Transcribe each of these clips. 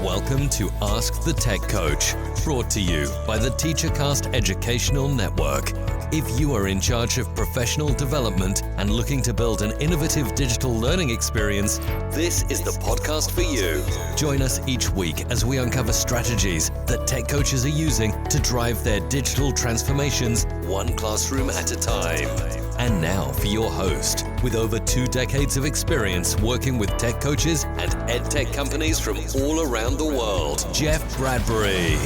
Welcome to Ask the Tech Coach, brought to you by the TeacherCast Educational Network. If you are in charge of professional development and looking to build an innovative digital learning experience, this is the podcast for you. Join us each week as we uncover strategies that tech coaches are using to drive their digital transformations one classroom at a time. And now for your host, with over 2 decades of experience working with tech coaches and ed tech companies from all around the world, Jeff Bradbury.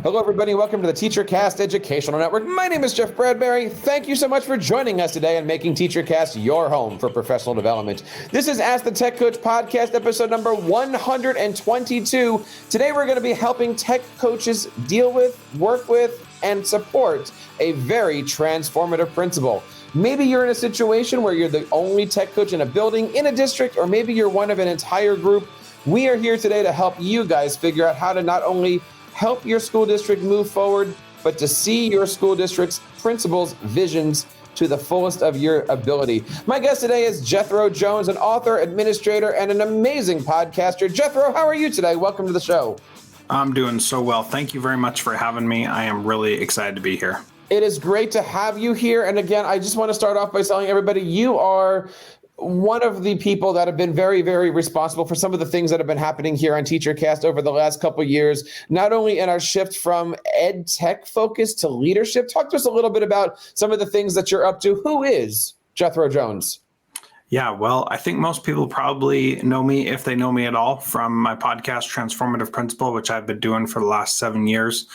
Hello, everybody. Welcome to the TeacherCast Educational Network. My name is Jeff Bradbury. Thank you so much for joining us today and making TeacherCast your home for professional development. This is Ask the Tech Coach podcast, episode number 122. Today, we're going to be helping tech coaches deal with, work with, and support a very transformative principal. Maybe you're in a situation where you're the only tech coach in a building, in a district, or maybe you're one of an entire group. We are here today to help you guys figure out how to not only help your school district move forward, but to see your school district's principals' visions to the fullest of your ability. My guest today is Jethro Jones, an author, administrator, and an amazing podcaster. Jethro, how are you today? Welcome to the show. I'm doing so well. Thank you very much for having me. I am really excited to be here. It is great to have you here. And again, I just want to start off by telling everybody you are one of the people that have been very, very responsible for some of the things that have been happening here on TeacherCast over the last couple of years, not only in our shift from ed tech focus to leadership. Talk to us a little bit about some of the things that you're up to. Who is Jethro Jones? Yeah, well, I think most people probably know me, if they know me at all, from my podcast, Transformative Principal, which I've been doing for the last 7 years.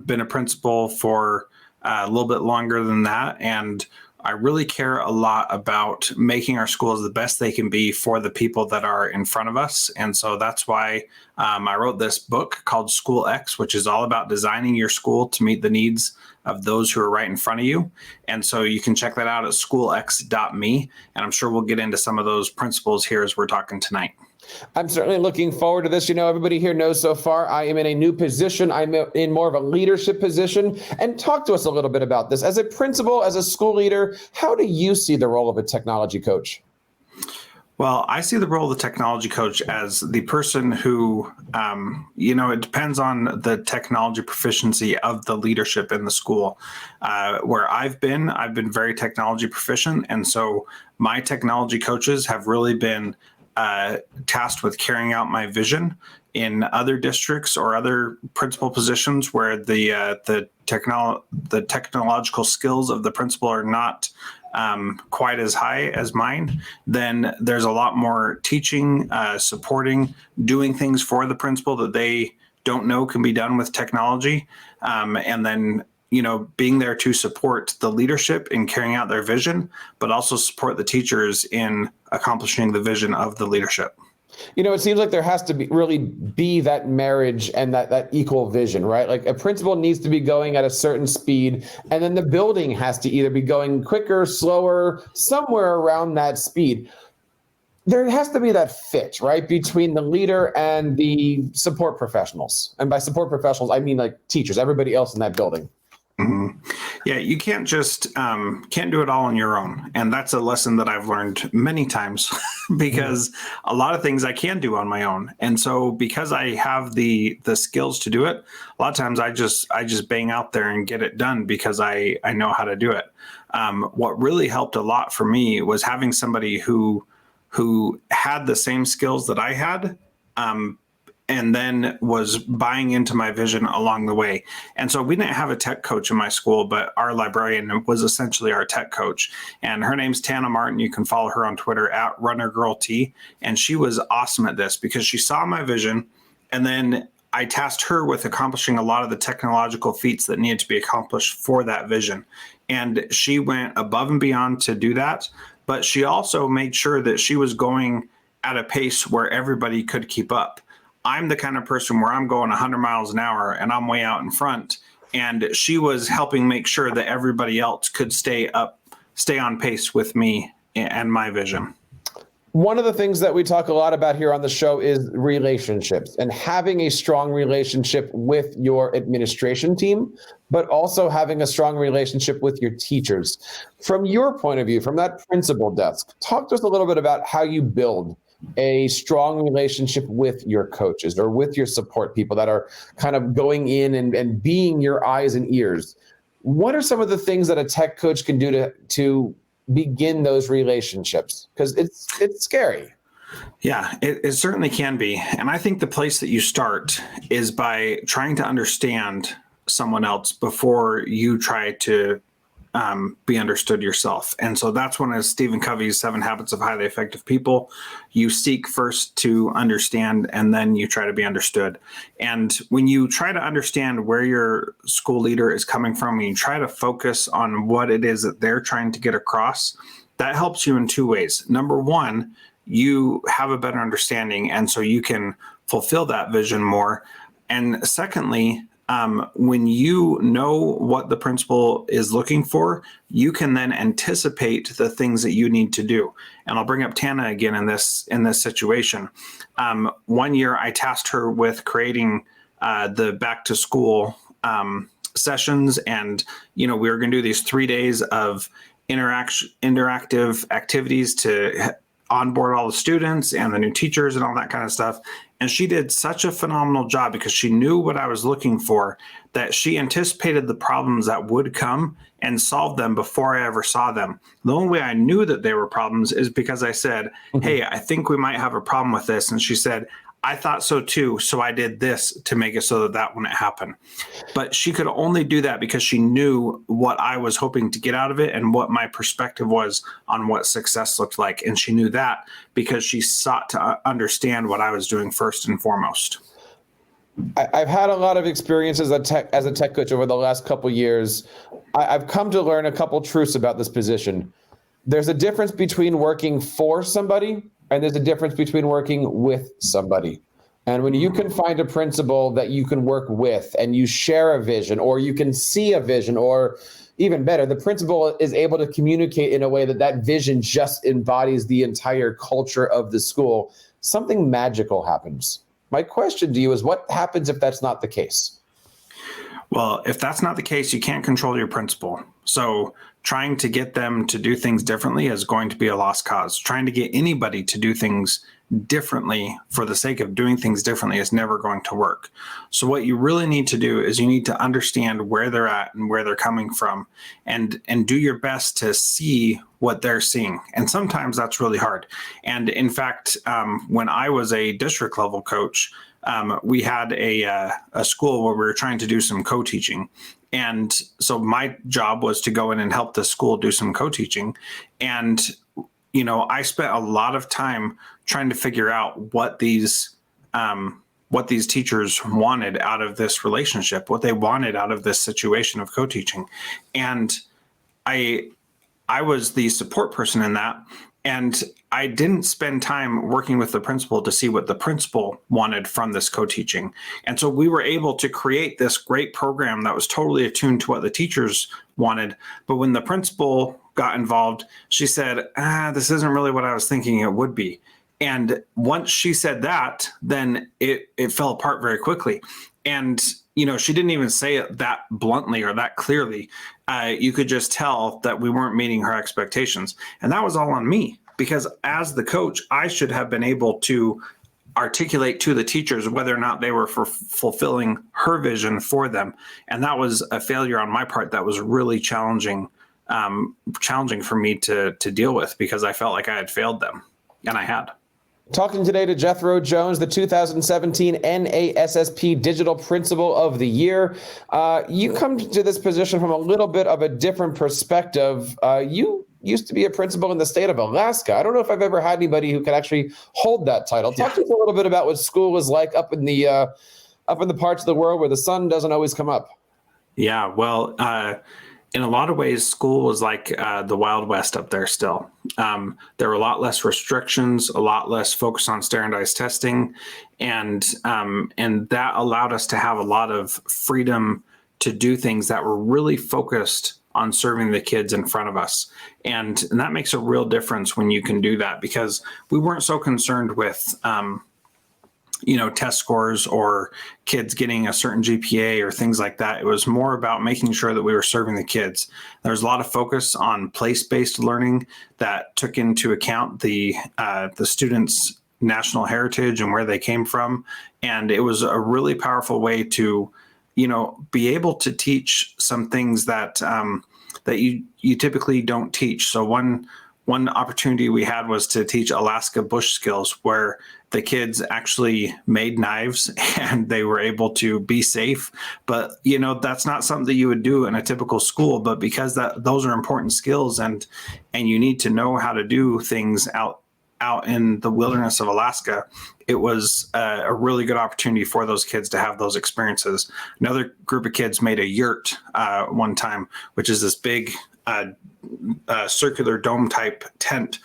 Been a principal for a little bit longer than that, and I really care a lot about making our schools the best they can be for the people that are in front of us. And so that's why I wrote this book called SchoolX, which is all about designing your school to meet the needs of those who are right in front of you. And so you can check that out at schoolx.me. And I'm sure we'll get into some of those principles here as we're talking tonight. I'm certainly looking forward to this. You know, everybody here knows so far I am in a new position. I'm in more of a leadership position. And talk to us a little bit about this. As a principal, as a school leader, how do you see the role of a technology coach? Well, I see the role of the technology coach as the person who, it depends on the technology proficiency of the leadership in the school. Where I've been very technology proficient. And so my technology coaches have really been tasked with carrying out my vision in other districts or other principal positions where the technological skills of the principal are not quite as high as mine. Then there's a lot more teaching, supporting, doing things for the principal that they don't know can be done with technology, and then being there to support the leadership in carrying out their vision, but also support the teachers in accomplishing the vision of the leadership. It seems like there has to really be that marriage and that equal vision, right? Like a principal needs to be going at a certain speed, and then the building has to either be going quicker, slower, somewhere around that speed. There has to be that fit, right, between the leader and the support professionals. And by support professionals, I mean like teachers, everybody else in that building. Mm-hmm. Yeah, you can't just can't do it all on your own. And that's a lesson that I've learned many times because a lot of things I can do on my own. And so because I have the skills to do it, a lot of times I just bang out there and get it done because I know how to do it. What really helped a lot for me was having somebody who had the same skills that I had, and then was buying into my vision along the way. And so we didn't have a tech coach in my school, but our librarian was essentially our tech coach. And her name's Tana Martin. You can follow her on Twitter at RunnerGirlT. And she was awesome at this because she saw my vision. And then I tasked her with accomplishing a lot of the technological feats that needed to be accomplished for that vision. And she went above and beyond to do that. But she also made sure that she was going at a pace where everybody could keep up. I'm the kind of person where I'm going 100 miles an hour and I'm way out in front. And she was helping make sure that everybody else could stay on pace with me and my vision. One of the things that we talk a lot about here on the show is relationships and having a strong relationship with your administration team, but also having a strong relationship with your teachers. From your point of view, from that principal desk, talk to us a little bit about how you build a strong relationship with your coaches or with your support people that are kind of going in and being your eyes and ears. What are some of the things that a tech coach can do to begin those relationships? Because it's scary. Yeah, it certainly can be. And I think the place that you start is by trying to understand someone else before you try to be understood yourself. And so that's one of Stephen Covey's 7 Habits of Highly Effective People. You seek first to understand, and then you try to be understood. And when you try to understand where your school leader is coming from, and you try to focus on what it is that they're trying to get across, that helps you in 2 ways. Number one, you have a better understanding, and so you can fulfill that vision more. And secondly, when you know what the principal is looking for, you can then anticipate the things that you need to do. And I'll bring up Tana again in this situation. One year, I tasked her with creating the back to school sessions, and we were going to do these 3 days of interactive activities to onboard all the students and the new teachers and all that kind of stuff. And she did such a phenomenal job because she knew what I was looking for, that she anticipated the problems that would come and solved them before I ever saw them. The only way I knew that they were problems is because I said, hey, I think we might have a problem with this. And she said, I thought so too. So I did this to make it so that wouldn't happen. But she could only do that because she knew what I was hoping to get out of it and what my perspective was on what success looked like. And she knew that because she sought to understand what I was doing first and foremost. I've had a lot of experiences as a tech coach over the last couple of years. I've come to learn a couple truths about this position. There's a difference between working for somebody and there's a difference between working with somebody. And when you can find a principal that you can work with and you share a vision, or you can see a vision, or even better, the principal is able to communicate in a way that vision just embodies the entire culture of the school, something magical happens. My question to you is, what happens if that's not the case? Well, if that's not the case, you can't control your principal. So trying to get them to do things differently is going to be a lost cause. Trying to get anybody to do things differently for the sake of doing things differently is never going to work. So what you really need to do is you need to understand where they're at and where they're coming from, and do your best to see what they're seeing. And sometimes that's really hard. And in fact, when I was a district level coach, we had a school where we were trying to do some co-teaching. And so my job was to go in and help the school do some co-teaching. And, I spent a lot of time trying to figure out what these teachers wanted out of this relationship, what they wanted out of this situation of co-teaching. And I was the support person in that. And I didn't spend time working with the principal to see what the principal wanted from this co-teaching. And so we were able to create this great program that was totally attuned to what the teachers wanted. But when the principal got involved, she said, this isn't really what I was thinking it would be. And once she said that, then it fell apart very quickly. And she didn't even say it that bluntly or that clearly. You could just tell that we weren't meeting her expectations. And that was all on me, because as the coach, I should have been able to articulate to the teachers whether or not they were fulfilling her vision for them. And that was a failure on my part that was really challenging for me to deal with, because I felt like I had failed them, and I had. Talking today to Jethro Jones, the 2017 NASSP Digital Principal of the Year. You come to this position from a little bit of a different perspective. You used to be a principal in the state of Alaska. I don't know if I've ever had anybody who could actually hold that title. Talk to us a little bit about what school is like up in the parts of the world where the sun doesn't always come up. Yeah, well, in a lot of ways, school was like the Wild West up there still. There were a lot less restrictions, a lot less focus on standardized testing, and that allowed us to have a lot of freedom to do things that were really focused on serving the kids in front of us. And that makes a real difference when you can do that, because we weren't so concerned with test scores or kids getting a certain GPA or things like that. It was more about making sure that we were serving the kids. There was a lot of focus on place-based learning that took into account the students' national heritage and where they came from. And it was a really powerful way to, be able to teach some things that that you typically don't teach. So one opportunity we had was to teach Alaska bush skills, where the kids actually made knives and they were able to be safe. But, that's not something that you would do in a typical school, but because those are important skills and you need to know how to do things out in the wilderness of Alaska, it was a really good opportunity for those kids to have those experiences. Another group of kids made a yurt one time, which is this big circular dome type tent,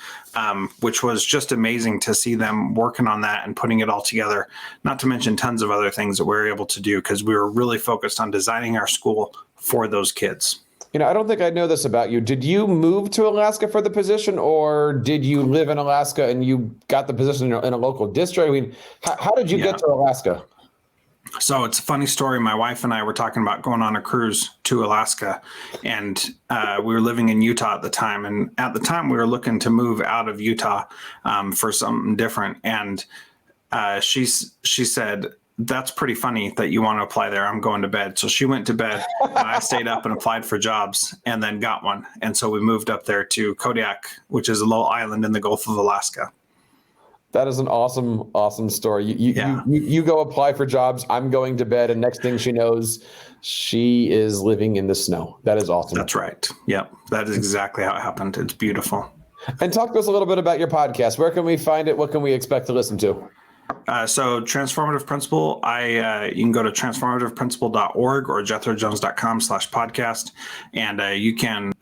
which was just amazing to see them working on that and putting it all together, not to mention tons of other things that we were able to do because we were really focused on designing our school for those kids. I don't think I know this about you. Did you move to Alaska for the position, or did you live in Alaska and you got the position in a local district? I mean, how did you get to Alaska? So it's a funny story. My wife and I were talking about going on a cruise to Alaska, and we were living in Utah at the time. And at the time, we were looking to move out of Utah for something different. And she said, "That's pretty funny that you want to apply there. I'm going to bed." So she went to bed and I stayed up and applied for jobs and then got one. And so we moved up there to Kodiak, which is a little island in the Gulf of Alaska. That is an awesome, awesome story. You go apply for jobs. I'm going to bed. And next thing she knows, she is living in the snow. That is awesome. That's right. Yep. That is exactly how it happened. It's beautiful. And talk to us a little bit about your podcast. Where can we find it? What can we expect to listen to? So Transformative Principal, you can go to transformativeprincipal.org or jethrojones.com/podcast. And you can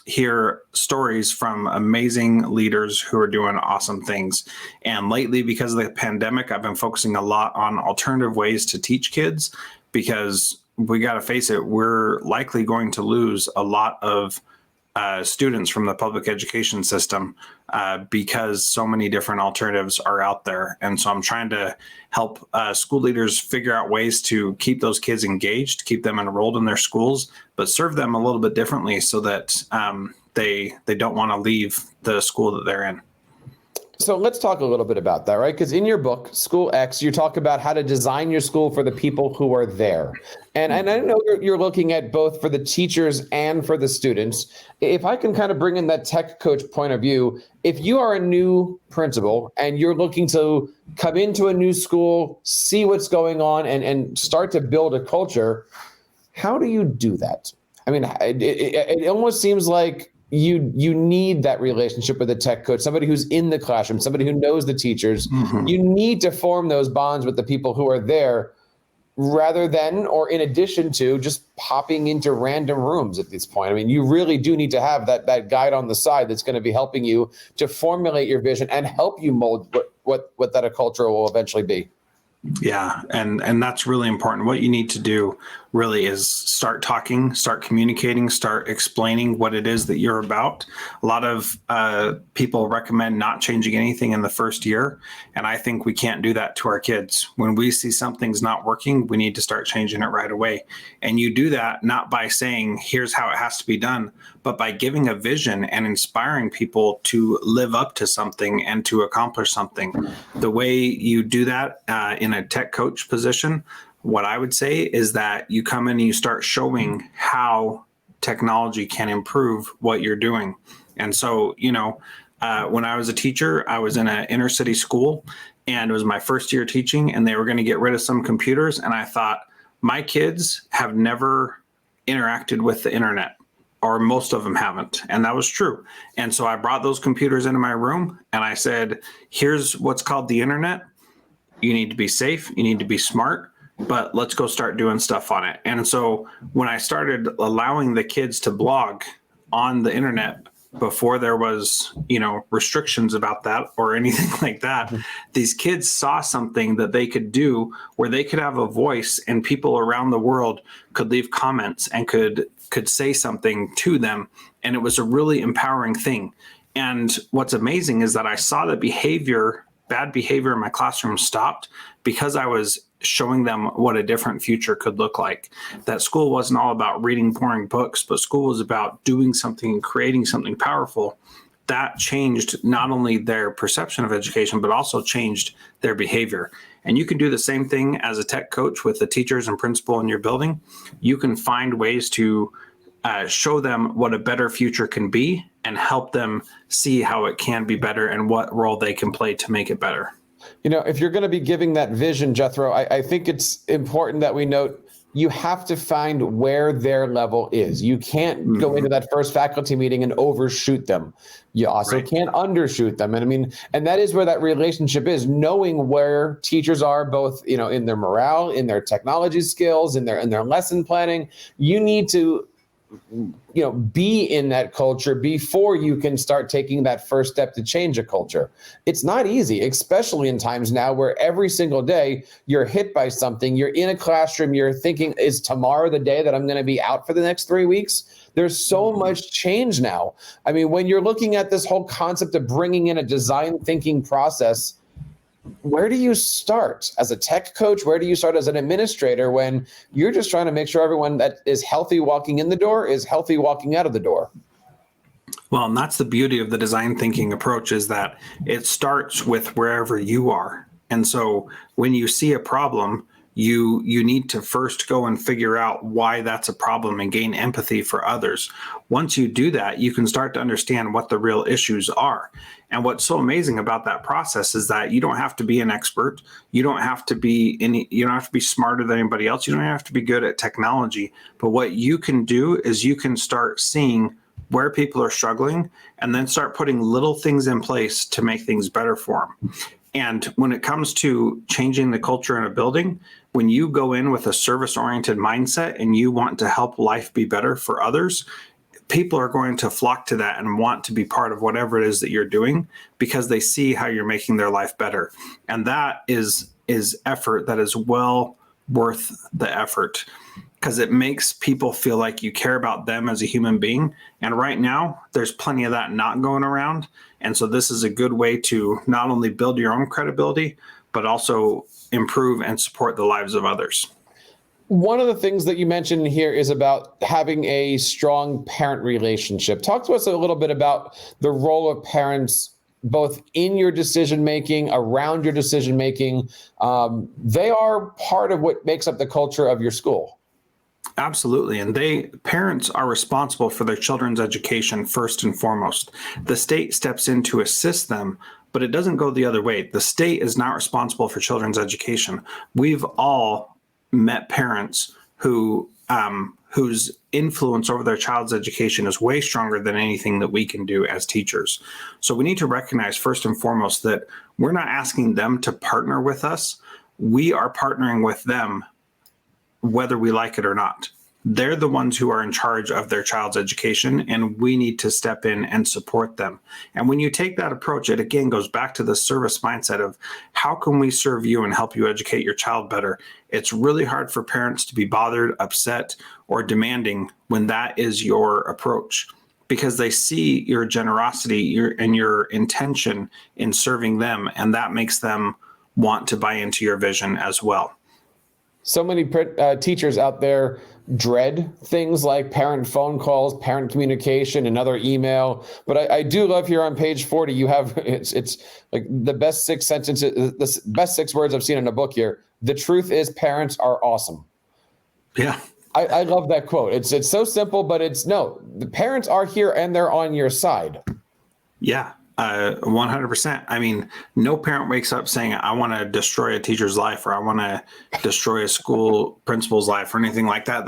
hear stories from amazing leaders who are doing awesome things. And lately, because of the pandemic, I've been focusing a lot on alternative ways to teach kids, because we got to face it, we're likely going to lose a lot of students from the public education system because so many different alternatives are out there. And so I'm trying to help school leaders figure out ways to keep those kids engaged, keep them enrolled in their schools, but serve them a little bit differently so that they don't want to leave the school that they're in. So let's talk a little bit about that, right? Because in your book, SchoolX, you talk about how to design your school for the people who are there. And I know you're looking at both for the teachers and for the students. If I can kind of bring in that tech coach point of view, if you are a new principal and you're looking to come into a new school, see what's going on and start to build a culture, how do you do that? I mean, it almost seems like you need that relationship with a tech coach, somebody who's in the classroom, somebody who knows the teachers. Mm-hmm. You need to form those bonds with the people who are there rather than, or in addition to, just popping into random rooms at this point. I mean, you really do need to have that guide on the side that's going to be helping you to formulate your vision and help you mold what that culture will eventually be. Yeah. And that's really important. What you need to do really is start talking, start communicating, start explaining what it is that you're about. A lot of people recommend not changing anything in the first year. And I think we can't do that to our kids. When we see something's not working, we need to start changing it right away. And you do that not by saying, here's how it has to be done, but by giving a vision and inspiring people to live up to something and to accomplish something. The way you do that in a tech coach position, what I would say is that you come in and you start showing how technology can improve what you're doing. And so, when I was a teacher, I was in an inner city school and it was my first year teaching and they were going to get rid of some computers. And I thought, my kids have never interacted with the internet, or most of them haven't. And that was true. And so I brought those computers into my room and I said, here's what's called the internet. You need to be safe. You need to be smart. But let's go start doing stuff on it. And so when I started allowing the kids to blog on the internet before there was, restrictions about that or anything like that, these kids saw something that they could do where they could have a voice and people around the world could leave comments and could say something to them. And it was a really empowering thing. And what's amazing is that I saw the bad behavior in my classroom stopped because I was showing them what a different future could look like. That school wasn't all about reading boring books, but school was about doing something and creating something powerful. that changed not only their perception of education, but also changed their behavior. And you can do the same thing as a tech coach with the teachers and principal in your building. You can find ways to show them what a better future can be and help them see how it can be better and what role they can play to make it better. If you're going to be giving that vision, Jethro, I think it's important that we note you have to find where their level is. You can't go into that first faculty meeting and overshoot them. You also can't undershoot them. And that is where that relationship is, knowing where teachers are, both, in their morale, in their technology skills, in their lesson planning. You need to be in that culture before you can start taking that first step to change a culture. It's not easy, especially in times now where every single day you're hit by something. You're in a classroom, you're thinking, is tomorrow the day that I'm going to be out for the next 3 weeks? There's so much change now. When you're looking at this whole concept of bringing in a design thinking process, where do you start as a tech coach? Where do you start as an administrator when you're just trying to make sure everyone that is healthy walking in the door is healthy walking out of the door? Well, and that's the beauty of the design thinking approach, is that it starts with wherever you are. And so when you see a problem, you need to first go and figure out why that's a problem and gain empathy for others. Once you do that, you can start to understand what the real issues are. And what's so amazing about that process is that you don't have to be an expert. You don't have to be smarter than anybody else. You don't have to be good at technology. But what you can do is you can start seeing where people are struggling and then start putting little things in place to make things better for them. And when it comes to changing the culture in a building, when you go in with a service-oriented mindset and you want to help life be better for others, people are going to flock to that and want to be part of whatever it is that you're doing because they see how you're making their life better. And that is effort that is well worth the effort, because it makes people feel like you care about them as a human being. And right now, there's plenty of that not going around. And so this is a good way to not only build your own credibility, but also improve and support the lives of others. One of the things that you mentioned here is about having a strong parent relationship. Talk to us a little bit about the role of parents, both in your decision-making, around your decision-making. They are part of what makes up the culture of your school. Absolutely. And parents are responsible for their children's education first and foremost. The state steps in to assist them, but it doesn't go the other way. The state is not responsible for children's education. We've all met parents whose influence over their child's education is way stronger than anything that we can do as teachers. So we need to recognize first and foremost that we're not asking them to partner with us. We are partnering with them whether we like it or not. They're the ones who are in charge of their child's education, and we need to step in and support them. And when you take that approach, it again goes back to the service mindset of how can we serve you and help you educate your child better? It's really hard for parents to be bothered, upset, or demanding when that is your approach, because they see your generosity and your intention in serving them, and that makes them want to buy into your vision as well. So many teachers out there dread things like parent phone calls, parent communication, another email. But I do love here on page 40, you have, it's like the best 6 sentences, the best 6 words I've seen in a book here. The truth is parents are awesome. Yeah. I love that quote. It's so simple, but the parents are here and they're on your side. Yeah. 100%. I mean, no parent wakes up saying, I want to destroy a teacher's life, or I want to destroy a school principal's life, or anything like that.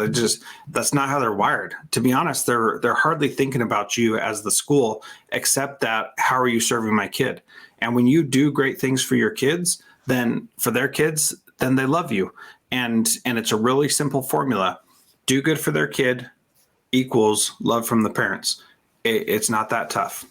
That's not how they're wired. To be honest, they're hardly thinking about you as the school, except that, how are you serving my kid? And when you do great things for your kids, then for their kids, then they love you. And it's a really simple formula. Do good for their kid equals love from the parents. It's not that tough.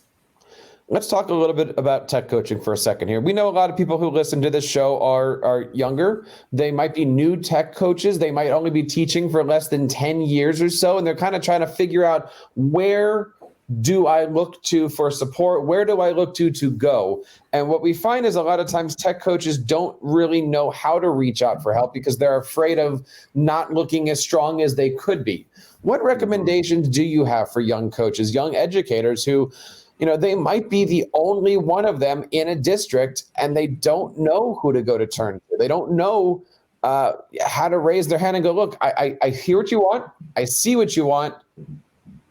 Let's talk a little bit about tech coaching for a second here. We know a lot of people who listen to this show are younger. They might be new tech coaches. They might only be teaching for less than 10 years or so, and they're kind of trying to figure out, where do I look to for support? Where do I look to go? And what we find is a lot of times tech coaches don't really know how to reach out for help because they're afraid of not looking as strong as they could be. What recommendations do you have for young coaches, young educators who they might be the only one of them in a district, and they don't know who to go to turn to. They don't know how to raise their hand and go, look, I hear what you want. I see what you want,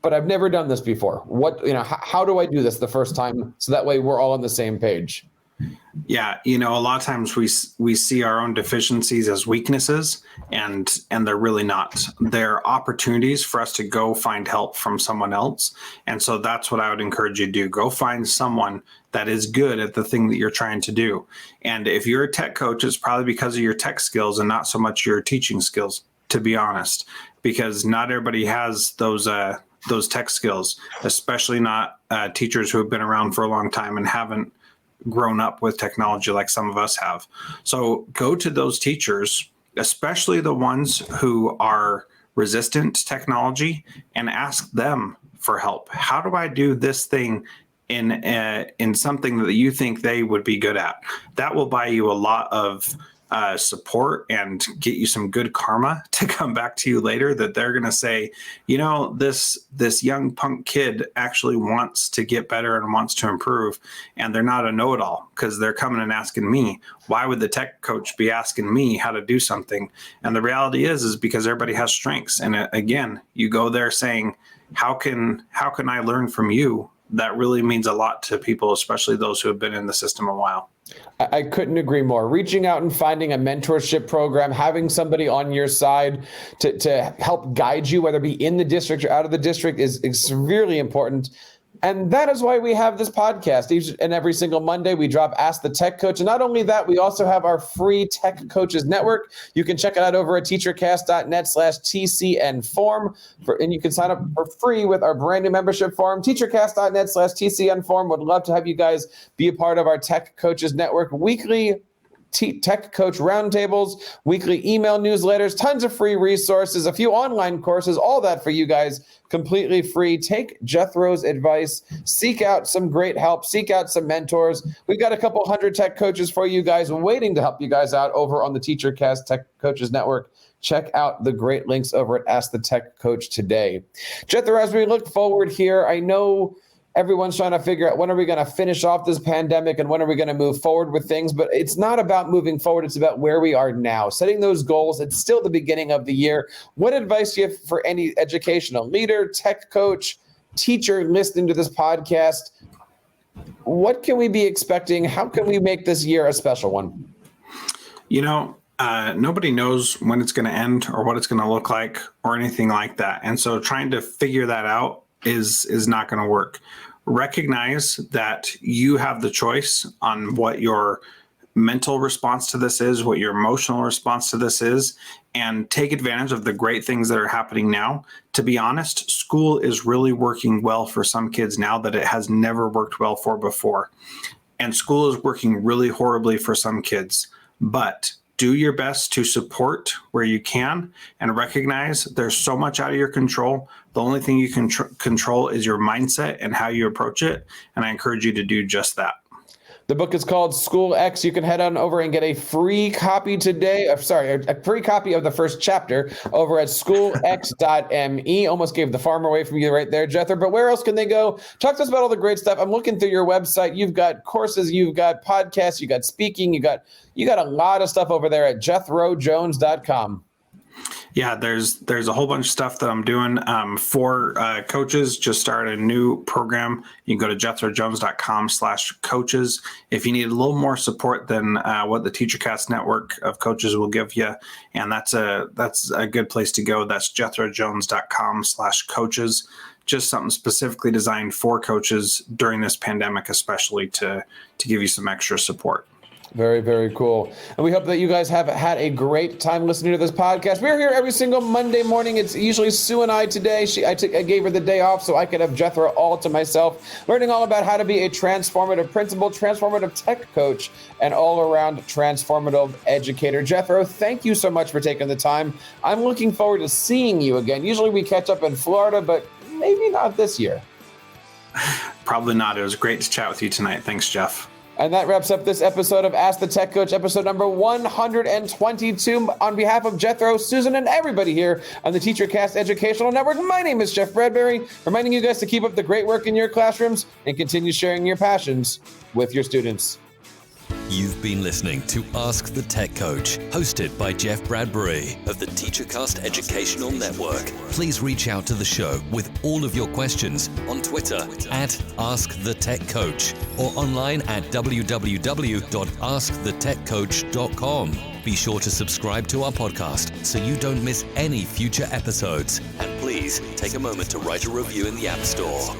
but I've never done this before. How do I do this the first time so that way we're all on the same page? Yeah, a lot of times we see our own deficiencies as weaknesses, and they're really not. They're opportunities for us to go find help from someone else. And so that's what I would encourage you to do. Go find someone that is good at the thing that you're trying to do. And if you're a tech coach, it's probably because of your tech skills and not so much your teaching skills, to be honest, because not everybody has those tech skills, especially not teachers who have been around for a long time and haven't grown up with technology like some of us have. So go to those teachers, especially the ones who are resistant to technology, and ask them for help. How do I do this thing in something that you think they would be good at? That will buy you a lot of support and get you some good karma to come back to you later, that they're going to say, this young punk kid actually wants to get better and wants to improve, and they're not a know-it-all because they're coming and asking me. Why would the tech coach be asking me how to do something? And the reality is because everybody has strengths. And again, you go there saying, how can I learn from you? That really means a lot to people, especially those who have been in the system a while. I couldn't agree more. Reaching out and finding a mentorship program, having somebody on your side to help guide you, whether it be in the district or out of the district, is severely important. And that is why we have this podcast. Each and every single Monday, we drop Ask the Tech Coach. And not only that, we also have our free Tech Coaches Network. You can check it out over at teachercast.net/TCN form. And you can sign up for free with our brand new membership form, teachercast.net/TCN form. Would love to have you guys be a part of our Tech Coaches Network. Weekly Tech Coach roundtables, weekly email newsletters, tons of free resources, a few online courses, all that for you guys, completely free. Take Jethro's advice, seek out some great help, seek out some mentors. We've got a couple hundred tech coaches for you guys waiting to help you guys out over on the TeacherCast Tech Coaches Network. Check out the great links over at Ask the Tech Coach today. Jethro, as we look forward here, I know everyone's trying to figure out when are we going to finish off this pandemic and when are we going to move forward with things, but it's not about moving forward. It's about where we are now, setting those goals. It's still the beginning of the year. What advice do you have for any educational leader, tech coach, teacher listening to this podcast? What can we be expecting? How can we make this year a special one? Nobody knows when it's going to end or what it's going to look like or anything like that. And so trying to figure that out is not going to work. Recognize that you have the choice on what your mental response to this is, what your emotional response to this is, and take advantage of the great things that are happening now. To be honest, school is really working well for some kids now that it has never worked well for before. And school is working really horribly for some kids. But do your best to support where you can and recognize there's so much out of your control. The only thing you can control is your mindset and how you approach it. And I encourage you to do just that. The book is called SchoolX. You can head on over and get a free copy today. A free copy of the first chapter over at schoolx.me. Almost gave the farm away from you right there, Jethro. But where else can they go? Talk to us about all the great stuff. I'm looking through your website. You've got courses, you've got podcasts, you got speaking, you got a lot of stuff over there at jethrojones.com. Yeah, there's a whole bunch of stuff that I'm doing for coaches. Just started a new program. You can go to jethrojones.com/coaches. If you need a little more support than what the TeacherCast network of coaches will give you, and that's a good place to go. That's jethrojones.com/coaches. Just something specifically designed for coaches during this pandemic, especially to give you some extra support. Very, very cool. And we hope that you guys have had a great time listening to this podcast. We're here every single Monday morning. It's usually Sue and I today. I gave her the day off so I could have Jethro all to myself, learning all about how to be a transformative principal, transformative tech coach, and all-around transformative educator. Jethro, thank you so much for taking the time. I'm looking forward to seeing you again. Usually we catch up in Florida, but maybe not this year. Probably not. It was great to chat with you tonight. Thanks, Jeff. And that wraps up this episode of Ask the Tech Coach, episode number 122. On behalf of Jethro, Susan, and everybody here on the TeacherCast Educational Network, my name is Jeff Bradbury, reminding you guys to keep up the great work in your classrooms and continue sharing your passions with your students. You've been listening to Ask the Tech Coach, hosted by Jeff Bradbury of the TeacherCast Educational Network. Please reach out to the show with all of your questions on Twitter at AskTheTechCoach or online at www.askthetechcoach.com. Be sure to subscribe to our podcast so you don't miss any future episodes. And please take a moment to write a review in the App Store.